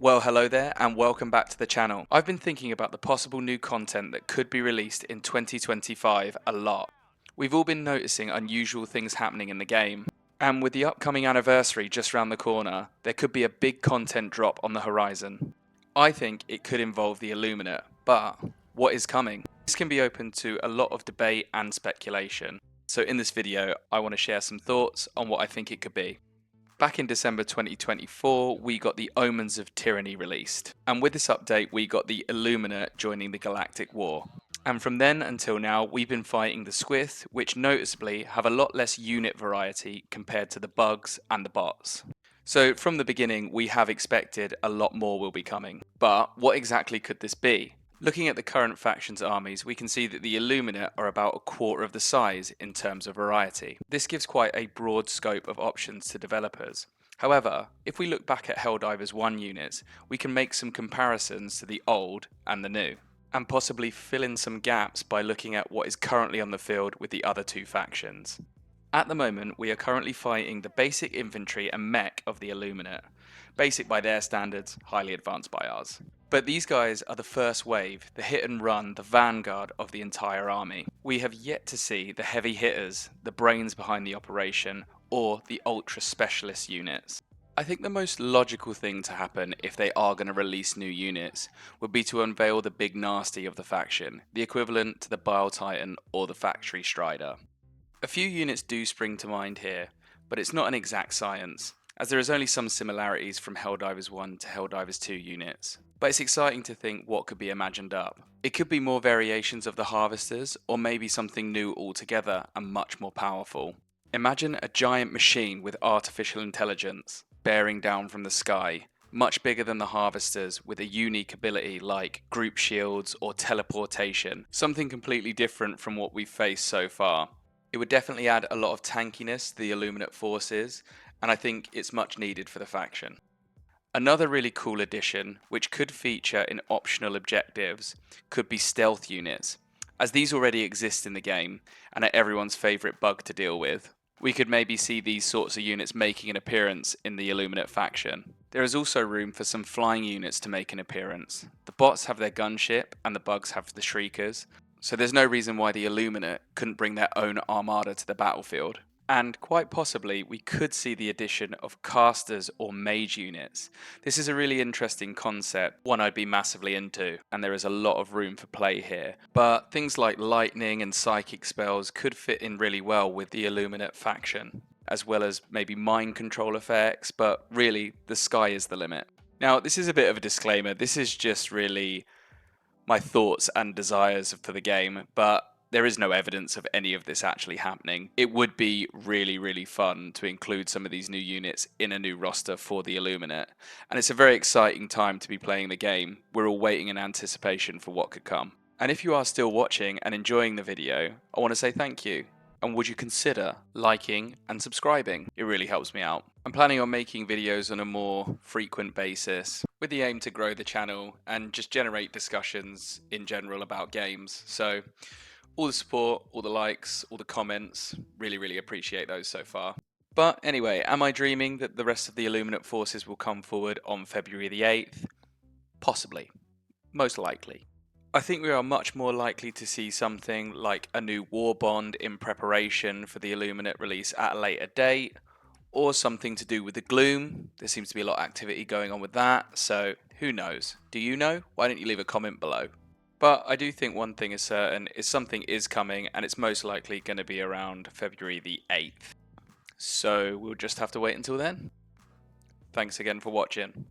Well, hello there and welcome back to the channel. I've been thinking about the possible new content that could be released in 2025 a lot. We've all been noticing unusual things happening in the game, and with the upcoming anniversary just round the corner, there could be a big content drop on the horizon. I think it could involve the Illuminate, but what is coming? This can be open to a lot of debate and speculation. So in this video, I want to share some thoughts on what I think it could be. Back in December 2024, we got the Omens of Tyranny released, and with this update we got the Illuminate joining the Galactic War. And from then until now, we've been fighting the Squith, which noticeably have a lot less unit variety compared to the bugs and the bots. So from the beginning, we have expected a lot more will be coming. But what exactly could this be? Looking at the current factions' armies, we can see that the Illuminate are about a quarter of the size in terms of variety. This gives quite a broad scope of options to developers. However, if we look back at Helldivers 1 units, we can make some comparisons to the old and the new, and possibly fill in some gaps by looking at what is currently on the field with the other two factions. At the moment, we are currently fighting the basic infantry and mech of the Illuminate. Basic by their standards, highly advanced by ours. But these guys are the first wave, the hit and run, the vanguard of the entire army. We have yet to see the heavy hitters, the brains behind the operation, or the ultra specialist units. I think the most logical thing to happen if they are going to release new units would be to unveil the big nasty of the faction, the equivalent to the Bile Titan or the Factory Strider. A few units do spring to mind here, but it's not an exact science, as there is only some similarities from Helldivers 1 to Helldivers 2 units. But it's exciting to think what could be imagined up. It could be more variations of the Harvesters, or maybe something new altogether and much more powerful. Imagine a giant machine with artificial intelligence, bearing down from the sky, much bigger than the Harvesters, with a unique ability like group shields or teleportation, something completely different from what we've faced so far. It would definitely add a lot of tankiness to the Illuminate forces, and I think it's much needed for the faction. Another really cool addition, which could feature in optional objectives, could be stealth units, as these already exist in the game and are everyone's favourite bug to deal with. We could maybe see these sorts of units making an appearance in the Illuminate faction. There is also room for some flying units to make an appearance. The bots have their gunship and the bugs have the shriekers, so there's no reason why the Illuminate couldn't bring their own armada to the battlefield. And quite possibly, we could see the addition of casters or mage units. This is a really interesting concept, one I'd be massively into, and there is a lot of room for play here. But things like lightning and psychic spells could fit in really well with the Illuminate faction, as well as maybe mind control effects, but really, the sky is the limit. Now, this is a bit of a disclaimer. This is just really my thoughts and desires for the game, but there is no evidence of any of this actually happening. It would be really, really fun to include some of these new units in a new roster for the Illuminate, and it's a very exciting time to be playing the game. We're all waiting in anticipation for what could come. And if you are still watching and enjoying the video, I want to say thank you. And would you consider liking and subscribing? It really helps me out. I'm planning on making videos on a more frequent basis with the aim to grow the channel and just generate discussions in general about games. So all the support, all the likes, all the comments, really, really appreciate those so far. But anyway, am I dreaming that the rest of the Illuminate forces will come forward on February the 8th? Possibly. Most likely. I think we are much more likely to see something like a new war bond in preparation for the Illuminate release at a later date, or something to do with the Gloom. There seems to be a lot of activity going on with that, so who knows? Do you know? Why don't you leave a comment below? But I do think one thing is certain, is something is coming, and it's most likely going to be around February the 8th. So we'll just have to wait until then. Thanks again for watching.